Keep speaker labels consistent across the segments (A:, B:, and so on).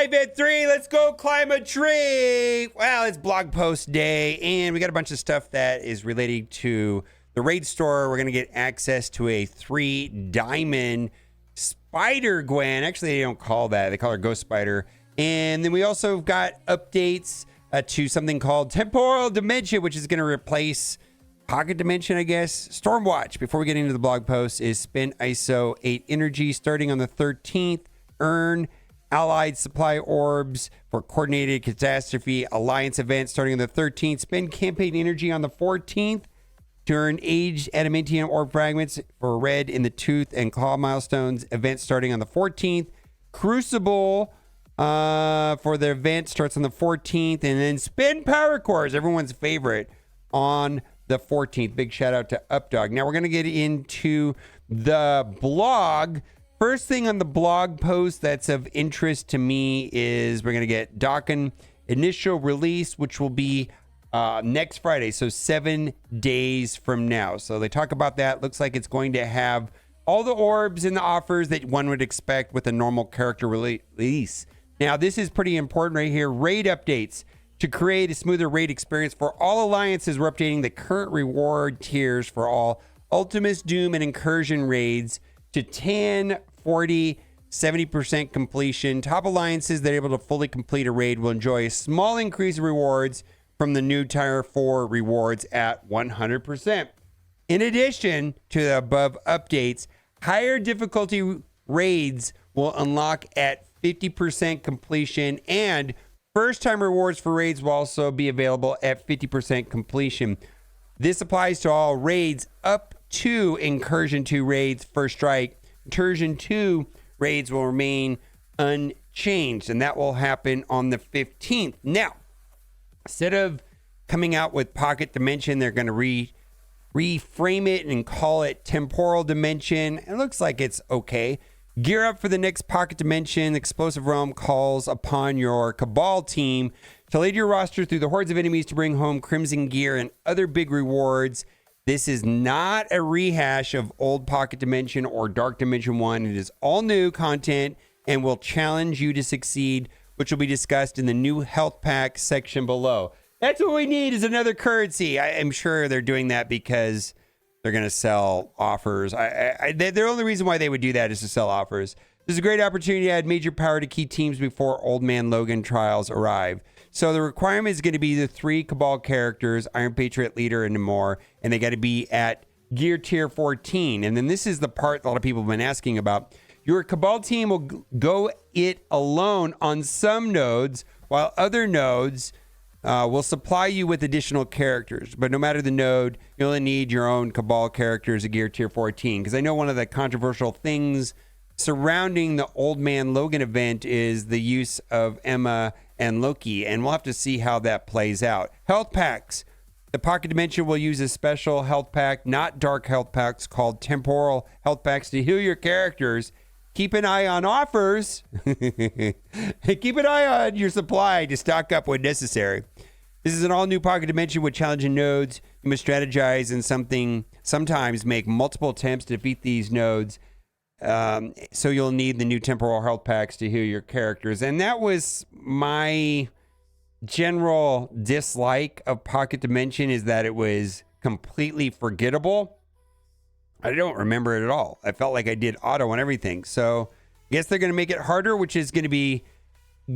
A: live at 3. Let's go climb a tree. Well, it's blog post day, and we got a bunch of stuff that is related to the raid store. We're going to get access to a 3-diamond spider Gwen. Actually, they don't call that. They call her Ghost Spider. And then we also got updates to something called Temporal Dimension, which is going to replace Pocket Dimension, I guess. Stormwatch, before we get into the blog post, is spend ISO 8 energy starting on the 13th. Earn allied supply orbs for coordinated catastrophe alliance event starting on the 13th. Spend campaign energy on the 14th to earn aged adamantium orb fragments for red in the tooth and claw milestones event starting on the 14th. Crucible for the event starts on the 14th, and then spin power cores, everyone's favorite, on the 14th. Big shout out to Updog. Now we're going to get into the blog. First thing on the blog post that's of interest to me is we're going to get Dokkan initial release, which will be next Friday, so 7 days from now. So they talk about that. Looks like it's going to have all the orbs and the offers that one would expect with a normal character release. Now, this is pretty important right here. Raid updates. To create a smoother raid experience for all alliances, we're updating the current reward tiers for all Ultimus, Doom, and Incursion raids to 10, 40, 70% completion. Top alliances that are able to fully complete a raid will enjoy a small increase in rewards from the new Tier 4 rewards at 100%. In addition to the above updates, higher difficulty raids will unlock at 50% completion, and first-time rewards for raids will also be available at 50% completion. This applies to all raids up to Incursion 2 raids First Strike. Incursion 2 raids will remain unchanged, and that will happen on the 15th. Now, instead of coming out with Pocket Dimension, they're going to reframe it and call it Temporal Dimension. It looks like it's okay. Gear up for the next Pocket Dimension. Explosive Realm calls upon your Cabal team to lead your roster through the hordes of enemies to bring home Crimson Gear and other big rewards. This is not a rehash of old Pocket Dimension or Dark Dimension 1. It is all new content and will challenge you to succeed, which will be discussed in the new health pack section below. That's what we need, is another currency. I am sure they're doing that because they're going to sell offers. The only reason why they would do that is to sell offers. This is a great opportunity to add major power to key teams before Old Man Logan trials arrive. So the requirement is going to be the 3 Cabal characters, Iron Patriot, Leader, and more, and they got to be at Gear Tier 14. And then this is the part a lot of people have been asking about. Your Cabal team will go it alone on some nodes, while other nodes will supply you with additional characters. But no matter the node, you only need your own Cabal characters at Gear Tier 14. Because I know one of the controversial things surrounding the Old Man Logan event is the use of Emma and Loki, and we'll have to see how that plays out. Health packs. The Pocket Dimension will use a special health pack, not dark health packs, called Temporal Health Packs to heal your characters. Keep an eye on offers. Keep an eye on your supply to stock up when necessary. This is an all-new Pocket Dimension with challenging nodes. You must strategize and sometimes make multiple attempts to defeat these nodes. So you'll need the new temporal health packs to heal your characters. And that was my general dislike of Pocket Dimension, is that it was completely forgettable. I don't remember it at all. I felt like I did auto on everything. So I guess they're going to make it harder, which is going to be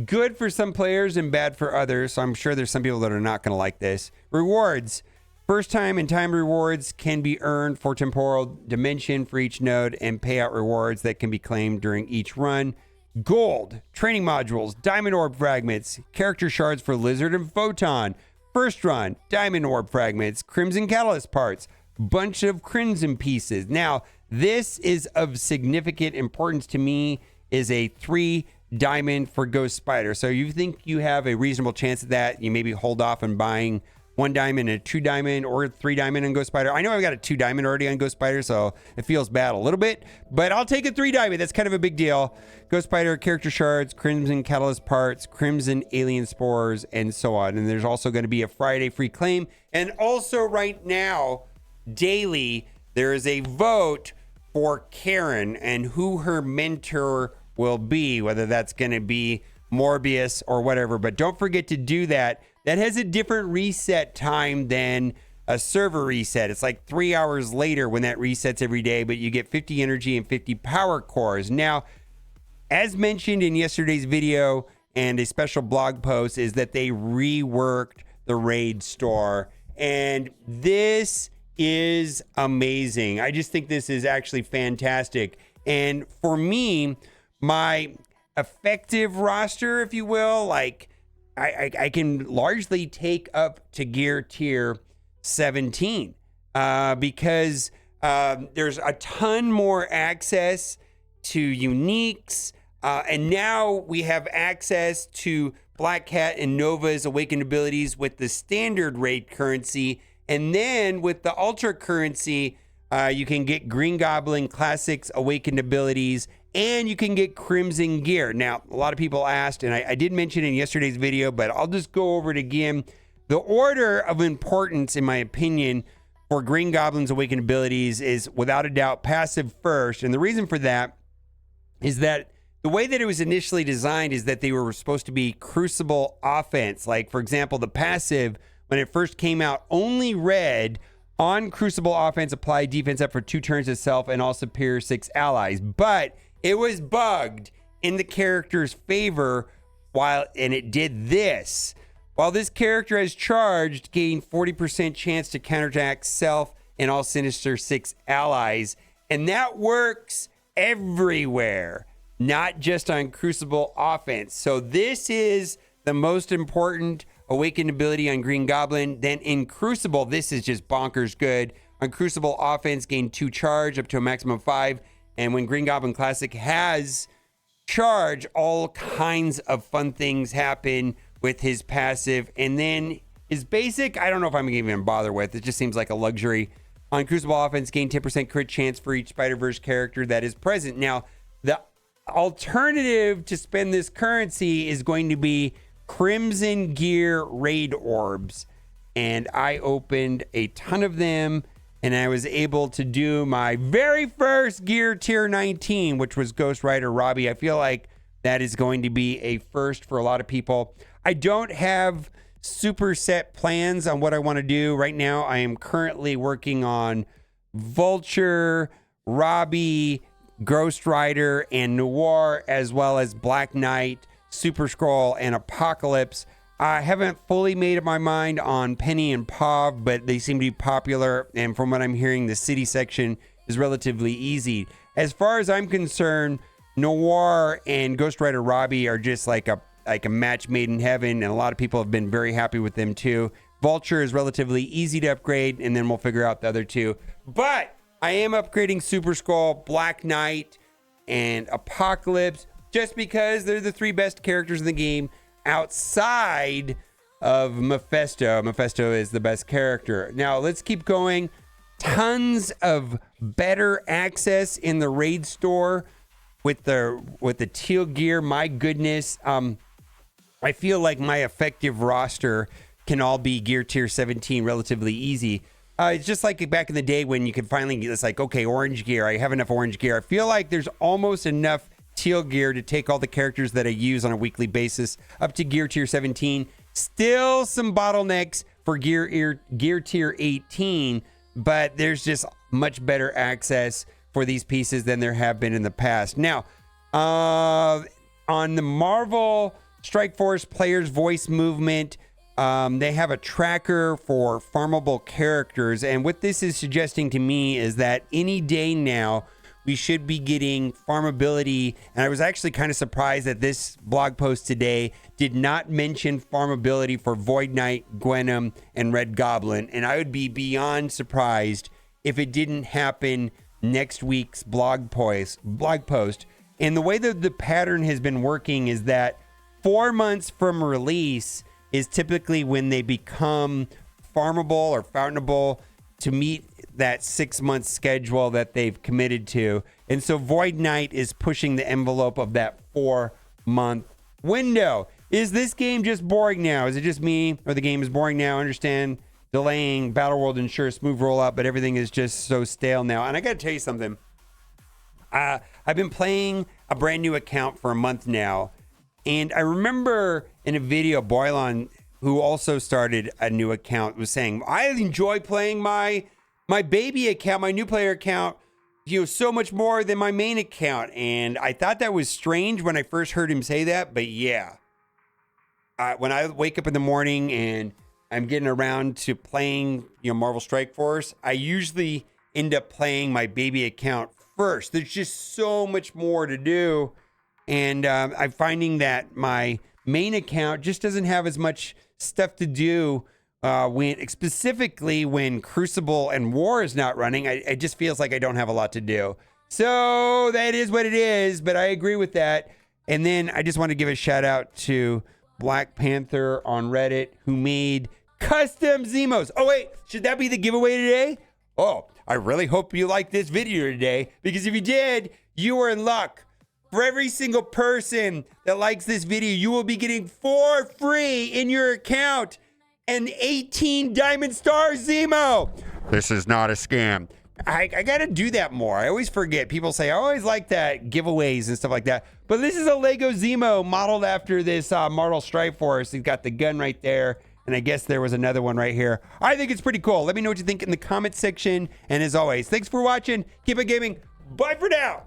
A: good for some players and bad for others. So I'm sure there's some people that are not going to like this. Rewards. First time and time rewards can be earned for Temporal Dimension for each node, and payout rewards that can be claimed during each run. Gold, training modules, diamond orb fragments, character shards for Lizard and Photon. First run, diamond orb fragments, crimson catalyst parts, bunch of crimson pieces. Now, this is of significant importance to me, is a 3 diamond for Ghost Spider. So you think you have a reasonable chance of that, you maybe hold off on buying 1 diamond and a 2 diamond or 3 diamond on Ghost Spider. I know I've got a 2 diamond already on Ghost Spider, so it feels bad a little bit, but I'll take a 3 diamond. That's kind of a big deal. Ghost Spider, character shards, crimson catalyst parts, crimson alien spores, and so on. And there's also going to be a Friday free claim. And also right now, daily, there is a vote for Karen and who her mentor will be, whether that's going to be Morbius or whatever, but don't forget to do that. That has a different reset time than a server reset. It's like 3 hours later when that resets every day, but you get 50 energy and 50 power cores. Now, as mentioned in yesterday's video and a special blog post, is that they reworked the raid store, and this is amazing. I just think this is actually fantastic. And for me, my effective roster, if you will, like I can largely take up to gear tier 17 because there's a ton more access to uniques, and now we have access to Black Cat and Nova's awakened abilities with the standard raid currency, and then with the ultra currency you can get Green Goblin Classics awakened abilities, and you can get Crimson gear. Now, a lot of people asked, and I did mention in yesterday's video, but I'll just go over it again. The order of importance, in my opinion, for Green Goblin's awakened abilities is without a doubt passive first. And the reason for that is that the way that it was initially designed is that they were supposed to be Crucible offense. Like, for example, the passive, when it first came out, only read on Crucible offense, apply defense up for 2 turns itself and all superior 6 allies. But it was bugged in the character's favor and it did this. While this character has charged, gain 40% chance to counterattack self and all sinister 6 allies. And that works everywhere, not just on Crucible offense. So this is the most important awakened ability on Green Goblin. Then in Crucible, this is just bonkers good. On Crucible offense, gain 2 charge up to a maximum of 5. And when Green Goblin Classic has charge, all kinds of fun things happen with his passive. And then his basic, I don't know if I'm gonna even bother with. It just seems like a luxury. On Crucible offense, gain 10% crit chance for each Spider-Verse character that is present. Now, the alternative to spend this currency is going to be Crimson Gear Raid Orbs. And I opened a ton of them, and I was able to do my very first gear tier 19, which was Ghost Rider Robbie. I feel like that is going to be a first for a lot of people. I don't have super set plans on what I want to do right now. I am currently working on Vulture, Robbie, Ghost Rider, and Noir, as well as Black Knight, Super Skrull, and Apocalypse. I haven't fully made up my mind on Penny and Pav, but they seem to be popular, and from what I'm hearing, the city section is relatively easy. As far as I'm concerned, Noir and Ghost Rider Robbie are just like a match made in heaven, and a lot of people have been very happy with them too. Vulture is relatively easy to upgrade, and then we'll figure out the other two. But I am upgrading Super Skrull, Black Knight, and Apocalypse, just because they're the 3 best characters in the game outside of Mephisto. Mephisto is the best character. Now, let's keep going. Tons of better access in the raid store with the teal gear. My goodness. I feel like my effective roster can all be gear tier 17 relatively easy. It's just like back in the day when you could finally get this, like, okay, orange gear. I have enough orange gear. I feel like there's almost enough teal gear to take all the characters that I use on a weekly basis up to gear tier 17. Still some bottlenecks for gear tier 18, but there's just much better access for these pieces than there have been in the past. Now, on the Marvel Strike Force players voice movement, they have a tracker for farmable characters, and what this is suggesting to me is that any day now we should be getting farmability. And I was actually kind of surprised that this blog post today did not mention farmability for Void Knight, Gwenom, and Red Goblin, and I would be beyond surprised if it didn't happen next week's blog post. And the way that the pattern has been working is that 4 months from release is typically when they become farmable or fountainable to meet that 6-month schedule that they've committed to. And so Void Knight is pushing the envelope of that 4-month window. Is this game just boring now? Is it just me, or the game is boring now? I understand delaying Battle World ensure smooth rollout, but everything is just so stale now. And I gotta tell you something. I've been playing a brand new account for a month now, And I remember in a video, Boylon, who also started a new account, was saying, I enjoy playing my baby account, my new player account, so much more than my main account. And I thought that was strange when I first heard him say that. But yeah, when I wake up in the morning and I'm getting around to playing, Marvel Strike Force, I usually end up playing my baby account first. There's just so much more to do. And I'm finding that my main account just doesn't have as much stuff to do specifically when Crucible and War is not running. It just feels like I don't have a lot to do. So that is what it is, but I agree with that. And then I just want to give a shout out to Black Panther on Reddit, who made custom Zemos. Oh, wait, should that be the giveaway today? Oh, I really hope you liked this video today, because if you did, you were in luck. For every single person that likes this video, you will be getting for free in your account an 18 Diamond Star Zemo. This is not a scam. I got to do that more. I always forget. People say, I always like that, giveaways and stuff like that. But this is a Lego Zemo modeled after this Marvel Strike Force. He's got the gun right there. And I guess there was another one right here. I think it's pretty cool. Let me know what you think in the comment section. And as always, thanks for watching. Keep it gaming. Bye for now.